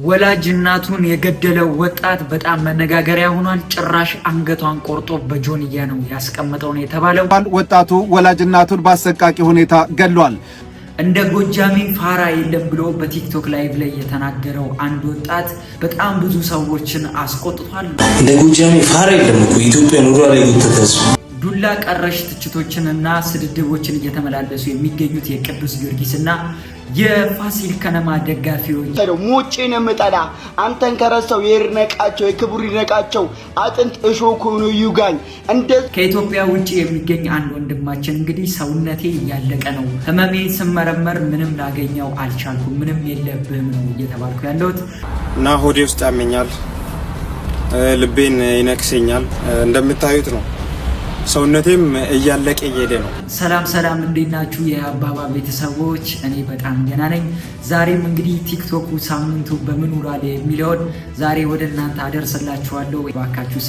ወላጅ እናቱን የገደለው ወጣት በጣም መነጋገሪያ ሆኗል። ጭራሽ አንገቷን ቆርጦ በጆንያ ነው ያስቀመጠው ነው የተባለው። ወጣቱ ወላጅ እናቱን በአሰቃቂ ሁኔታ ገድሏል። እንደ ጎጃሜ ፋራ የለም ብሎ በቲክቶክ ላይቭ ላይ የተናገረው አንድ ወጣት በጣም ብዙ ሰዎችን አስቆጥቷል። እንደ ጎጃሜ ፋራ የለም እኮ ኢትዮጵያ ኑሮ ላይ ጉተተስ ዱላ ቀረሽ ትችቶችንና ስድድቦችን እየተመላለሱ የሚገኙት የቅዱስ ጊዮርጊስና የፋሲል ከነማ ደጋፊዎች ሙጪን ምጠላ አንተን ከረሰው የርነቃቸው የክቡር ይነቃቸው አጥንት እሾክ ሆኖ ይውጋኝ። እንደ ከኢትዮጵያ ውጪ የሚገኝ አንድ ወንድማችን እንግዲህ ሰውነቴ ያለቀ ነው፣ ህመሜ ስመረመር ምንም ላገኘው አልቻልኩም፣ ምንም የለብህም ነው እየተባልኩ ያለሁት እና ሆዴ ውስጥ ያመኛል፣ ልቤን ይነክሰኛል፣ እንደምታዩት ነው። ሰውነቴም እያለቀ እየሄደ ነው። ሰላም እንዴት ናችሁ የአባባ ቤተሰቦች? እኔ በጣም ገና ነኝ። ዛሬም እንግዲህ ቲክቶክ ሳምንቱ በምን ውሏል የሚለውን ዛሬ ወደ እናንተ አደርስላችኋለሁ። እባካችሁ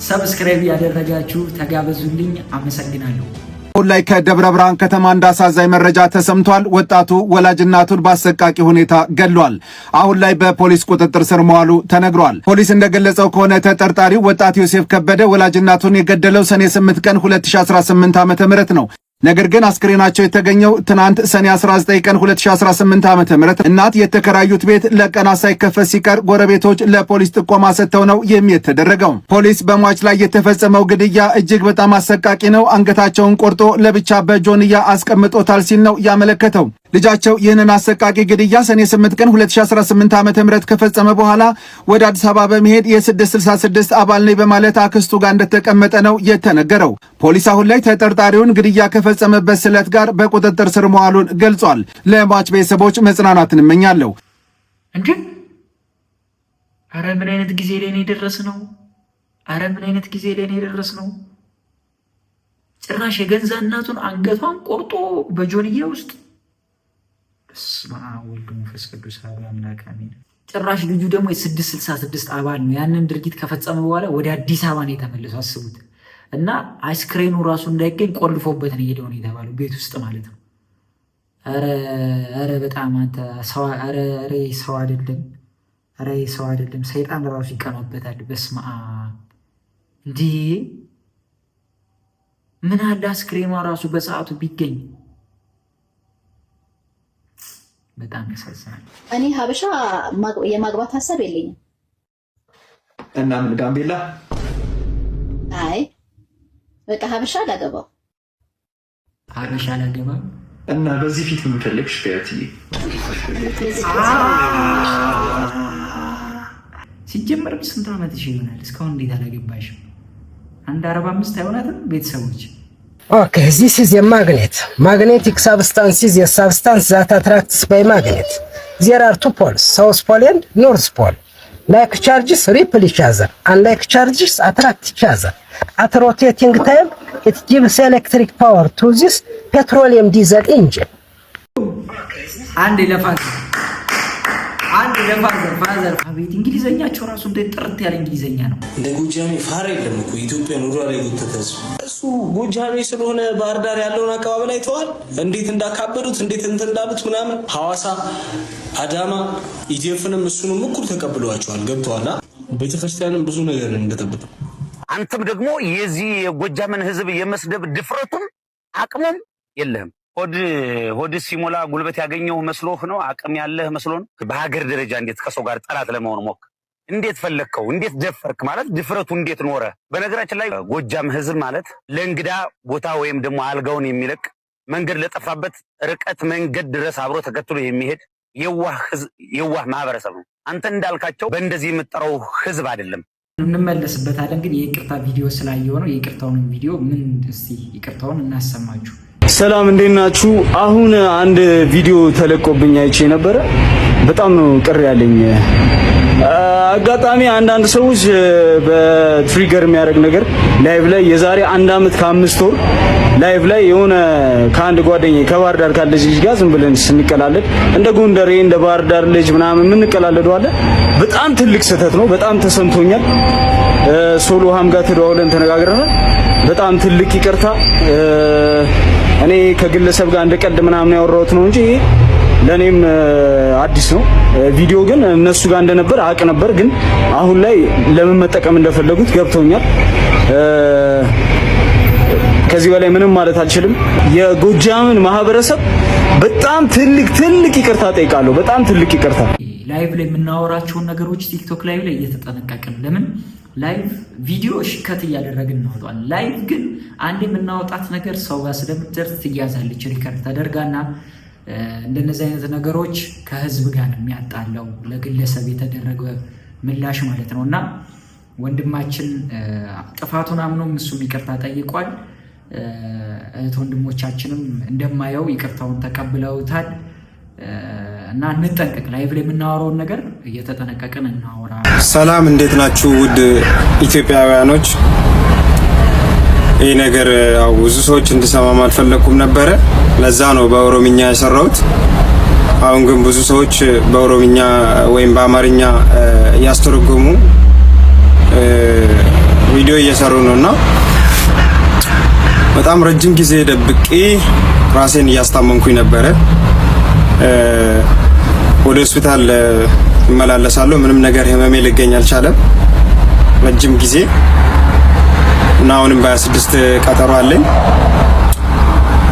ሰብስክራይብ ያደረጋችሁ ተጋበዙልኝ። አመሰግናለሁ። አሁን ላይ ከደብረ ብርሃን ከተማ እንዳሳዛኝ መረጃ ተሰምቷል። ወጣቱ ወላጅ እናቱን በአሰቃቂ ሁኔታ ገድሏል። አሁን ላይ በፖሊስ ቁጥጥር ስር መዋሉ ተነግሯል። ፖሊስ እንደገለጸው ከሆነ ተጠርጣሪው ወጣት ዮሴፍ ከበደ ወላጅ እናቱን የገደለው ሰኔ 8 ቀን 2018 ዓ.ም ነው። ነገር ግን አስክሬናቸው የተገኘው ትናንት ሰኔ 19 ቀን 2018 ዓ.ም እናት የተከራዩት ቤት ለቀናት ሳይከፈት ሲቀር ጎረቤቶች ለፖሊስ ጥቆማ ሰጥተው ነው የተደረገው። ፖሊስ በሟች ላይ የተፈጸመው ግድያ እጅግ በጣም አሰቃቂ ነው፣ አንገታቸውን ቆርጦ ለብቻ በጆንያ አስቀምጦታል ሲል ነው ያመለከተው። ልጃቸው ይህንን አሰቃቂ ግድያ ሰኔ 8 ቀን 2018 ዓ.ም ከፈጸመ በኋላ ወደ አዲስ አበባ በመሄድ የ666 አባል ነኝ በማለት አክስቱ ጋር እንደተቀመጠ ነው የተነገረው። ፖሊስ አሁን ላይ ተጠርጣሪውን ግድያ ከፈጸመበት ስለት ጋር በቁጥጥር ስር መዋሉን ገልጿል። ለሟች ቤተሰቦች መጽናናትን እመኛለሁ። እንዴ! አረ ምን አይነት ጊዜ ላይ ነው የደረስነው? ጭራሽ የገንዛ እናቱን አንገቷን ቆርጦ በጆንያ ውስጥ በስመ አብ ወወልድ ወመንፈስ ቅዱስ አሐዱ አምላክ አሜን። ጭራሽ ልጁ ደግሞ የ666 አባል ነው። ያንን ድርጊት ከፈጸመ በኋላ ወደ አዲስ አበባ ነው የተመለሰው። አስቡት። እና አስክሬኑ ራሱ እንዳይገኝ ቆልፎበት ነው የሄደው ነው የተባለው፣ ቤት ውስጥ ማለት ነው። ኧረ በጣም አንተ ሰው አይደለም፣ ሰይጣን ራሱ ይቀናበታል። በስመ አብ እንዴ! ምን አለ አስክሬኗ ራሱ በሰዓቱ ቢገኝ። በጣም ያሳዝናል። እኔ ሀበሻ የማግባት ሀሳብ የለኝም። እና ምን ጋምቤላ? አይ በቃ ሀበሻ አላገባም። እና በዚህ ፊት ምን ፈልግሽ? ሲጀመርም ስንት ዓመትሽ ይሆናል? እስካሁን እንዴት አላገባሽም? አንድ 45 አይሆናትም? ቤተሰቦች Okay, this is a magnet. Magnetic substance is a substance that attracts by magnet. There are two poles, south pole and north pole. Like charges repel each other, and like charges attract each other. At rotating time, it gives electric power to this petroleum diesel engine. አንድ ለፋዘር አቤት! እንግሊዘኛቸው ራሱ እንደ ጥርት ያለ እንግሊዘኛ ነው። እንደ ጎጃሜ ፋራ የለም እኮ ኢትዮጵያ ኑሮ ላይ ጉተተስ እሱ ጎጃሜ ስለሆነ ባህር ዳር ያለውን አቀባበል አይተዋል? እንዴት እንዳካበዱት እንዴት እንዳሉት ምናምን። ሐዋሳ፣ አዳማ፣ ኢትዮጵያንም እሱንም እኩል ተቀብለዋቸዋል። ገብተዋል። ቤተክርስቲያንም ብዙ ነገር ነው እንደተጠበቀው። አንተም ደግሞ የዚህ የጎጃምን ህዝብ የመስደብ ድፍረቱም አቅሙም የለህም። ሆድ ሲሞላ ጉልበት ያገኘው መስሎህ ነው? አቅም ያለህ መስሎ ነው? በሀገር ደረጃ እንዴት ከሰው ጋር ጠላት ለመሆን ሞክ? እንዴት ፈለግከው? እንዴት ደፈርክ? ማለት ድፍረቱ እንዴት ኖረ? በነገራችን ላይ ጎጃም ህዝብ ማለት ለእንግዳ ቦታ ወይም ደግሞ አልጋውን የሚለቅ መንገድ ለጠፋበት ርቀት መንገድ ድረስ አብሮ ተከትሎ የሚሄድ የዋህ ማህበረሰብ ነው። አንተ እንዳልካቸው በእንደዚህ የምጠራው ህዝብ አይደለም። እንመለስበታለን። ግን የይቅርታ ቪዲዮ ስላየው ነው። የይቅርታውን ቪዲዮ ምን እስቲ ይቅርታውን እናሰማችሁ። ሰላም እንዴት ናችሁ? አሁን አንድ ቪዲዮ ተለቆብኝ አይቼ ነበረ። በጣም ነው ቅር ያለኝ። አጋጣሚ አንዳንድ ሰዎች በትሪገር የሚያደርግ ነገር ላይቭ ላይ የዛሬ 1 ዓመት ከ5 ወር ላይቭ ላይ የሆነ ከአንድ ጓደኛዬ ከባህር ዳር ካለች ልጅ ጋር ዝም ብለን ስንቀላለድ እንደ ጎንደሬ እንደ ባህር ዳር ልጅ ምናምን የምንቀላለደው አለ። በጣም ትልቅ ስህተት ነው። በጣም ተሰምቶኛል። ሶሎሃም ጋር ተደዋውለን ተነጋግረናል። በጣም ትልቅ ይቅርታ። እኔ ከግለሰብ ጋር እንደቀልድ ምናምን ያወራሁት ነው እንጂ ለኔም አዲስ ነው። ቪዲዮ ግን እነሱ ጋር እንደነበር አውቅ ነበር፣ ግን አሁን ላይ ለምን መጠቀም እንደፈለጉት ገብቶኛል። ከዚህ በላይ ምንም ማለት አልችልም። የጎጃምን ማህበረሰብ በጣም ትልቅ ይቅርታ ጠይቃለሁ። በጣም ትልቅ ይቅርታ። ላይቭ ላይ የምናወራቸውን ነገሮች ቲክቶክ ላይቭ ላይ እየተጠነቀቅን ለምን ላይቭ ቪዲዮ ሽከት እያደረግን እናወጣለን። ላይቭ ግን አንድ የምናወጣት ነገር ሰው ጋር ስለምትደርስ ትያዛለች፣ ሪከርድ ተደርጋና እንደነዚህ አይነት ነገሮች ከህዝብ ጋር ነው የሚያጣለው፣ ለግለሰብ የተደረገ ምላሽ ማለት ነው። እና ወንድማችን ጥፋቱን አምኖም እሱም ይቅርታ ጠይቋል። እህት ወንድሞቻችንም እንደማየው ይቅርታውን ተቀብለውታል። እና እንጠንቀቅ፣ ላይቭ ላይ የምናወራውን ነገር እየተጠነቀቅን እናወራ። ሰላም፣ እንዴት ናችሁ ውድ ኢትዮጵያውያኖች? ይህ ነገር ያው ብዙ ሰዎች እንዲሰማም አልፈለኩም ነበረ፣ ለዛ ነው በኦሮምኛ የሰራሁት። አሁን ግን ብዙ ሰዎች በኦሮምኛ ወይም በአማርኛ እያስተረጎሙ ቪዲዮ እየሰሩ ነውና በጣም ረጅም ጊዜ ደብቄ ራሴን እያስታመምኩኝ ነበረ። ወደ ሆስፒታል እመላለሳለሁ። ምንም ነገር ህመሜ ሊገኝ አልቻለም ረጅም ጊዜ እና አሁንም በ26 ቀጠሮ አለኝ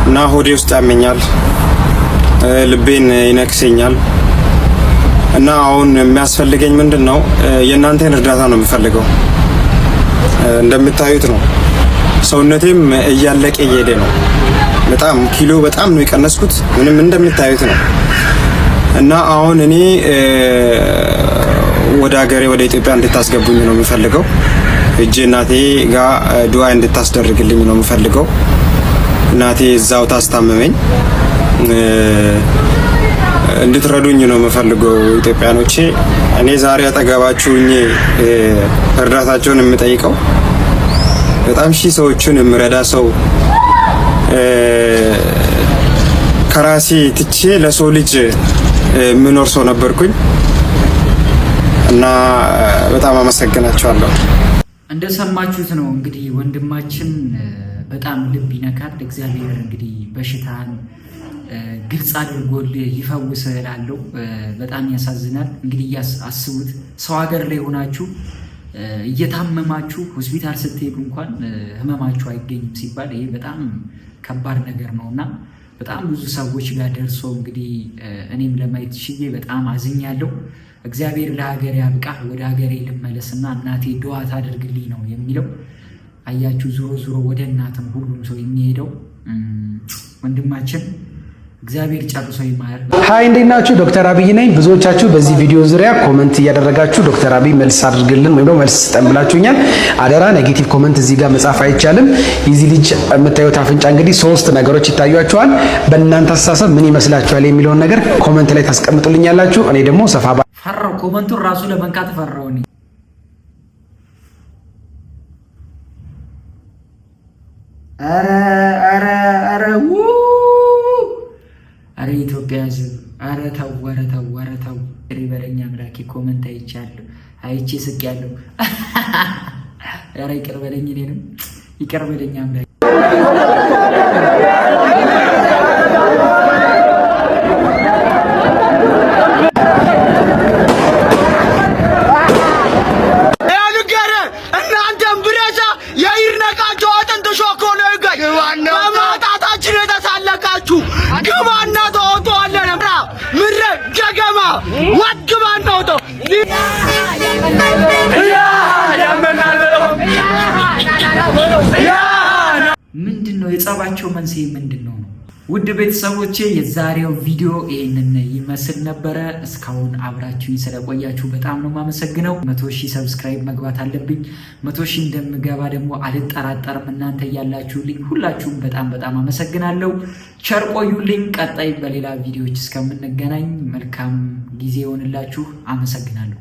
እና ሆዴ ውስጥ ያመኛል፣ ልቤን ይነክሰኛል እና አሁን የሚያስፈልገኝ ምንድነው? የእናንተን እርዳታ ነው የምፈልገው። እንደምታዩት ነው ሰውነቴም እያለቀ እየሄደ ነው። በጣም ኪሎ በጣም ነው የቀነስኩት፣ ምንም እንደምታዩት ነው። እና አሁን እኔ ወደ ሀገሬ ወደ ኢትዮጵያ እንድታስገቡኝ ነው የምፈልገው። እጄ እናቴ ጋር ዱዓ እንድታስደርግልኝ ነው የምፈልገው። እናቴ እዛው ታስታመመኝ፣ እንድትረዱኝ ነው የምፈልገው ኢትዮጵያኖቼ። እኔ ዛሬ አጠገባችሁ ሆኜ እርዳታቸውን የምጠይቀው በጣም ሺህ ሰዎችን የምረዳ ሰው ከራሴ ትቼ ለሰው ልጅ የምኖር ሰው ነበርኩኝ እና በጣም አመሰግናቸዋለሁ። እንደሰማችሁት ነው እንግዲህ ወንድማችን በጣም ልብ ይነካል። እግዚአብሔር እንግዲህ በሽታን ግልጽ አድርጎልህ ይፈውስህ እላለሁ። በጣም ያሳዝናል። እንግዲህ አስቡት፣ ሰው ሀገር ላይ ሆናችሁ እየታመማችሁ ሆስፒታል ስትሄዱ እንኳን ህመማችሁ አይገኝም ሲባል ይሄ በጣም ከባድ ነገር ነው እና በጣም ብዙ ሰዎች ጋር ደርሶ እንግዲህ እኔም ለማየት ችዬ በጣም አዝኛለሁ። እግዚአብሔር ለሀገሬ ያብቃ፣ ወደ ሀገሬ ልመለስና እናቴ ዱዓ ታደርግልኝ ነው የሚለው። አያችሁ፣ ዞሮ ዞሮ ወደ እናትም ሁሉም ሰው የሚሄደው ወንድማችን እግዚአብሔር ጨርሶ ይማር። ሃይ እንዴት ናችሁ? ዶክተር አብይ ነኝ። ብዙዎቻችሁ በዚህ ቪዲዮ ዙሪያ ኮመንት እያደረጋችሁ ዶክተር አብይ መልስ አድርግልን ወይም ደግሞ መልስ ስጠን ብላችሁኛል። አደራ ኔጌቲቭ ኮመንት እዚህ ጋር መጻፍ አይቻልም። የዚህ ልጅ የምታዩት አፍንጫ እንግዲህ 3 ነገሮች ይታያችኋል። በእናንተ አስተሳሰብ ምን ይመስላችኋል የሚለውን ነገር ኮመንት ላይ ታስቀምጡልኛላችሁ። እኔ ደግሞ ሰፋ ፈራው ኮመንቱን ራሱ ለመንካት ፈራው እኔ። አረ ኢትዮጵያ ሕዝብ አረ ተው፣ አረ ተው፣ አረ ተው። ይቅር በለኝ አምላኬ። ኮመንት አይቻለሁ፣ አይቼ ስቄያለሁ። አረ ይቅር በለኝ፣ እኔንም ይቅር በለኝ አምላኬ። እናንተም ብረሳ የይርነቃቸው አጥንት ሾኮ ነው ይገኝ በማጣታችን የተሳለቃችሁ ግባና ተወጧለን ምረ ገገማ ወግባን ተወጦ ምንድነው የጸባቸው መንስኤ ምንድነው? ውድ ቤተሰቦቼ የዛሬው ቪዲዮ ይህንን ይመስል ነበረ። እስካሁን አብራችሁኝ ስለቆያችሁ በጣም ነው የማመሰግነው። 100,000 ሰብስክራይብ መግባት አለብኝ። 100,000 እንደምገባ ደግሞ አልጠራጠርም። እናንተ ያላችሁልኝ ሁላችሁም በጣም በጣም አመሰግናለሁ። ቸር ቆዩልኝ። ቀጣይ በሌላ ቪዲዮዎች እስከምንገናኝ መልካም ጊዜ ይሆንላችሁ። አመሰግናለሁ።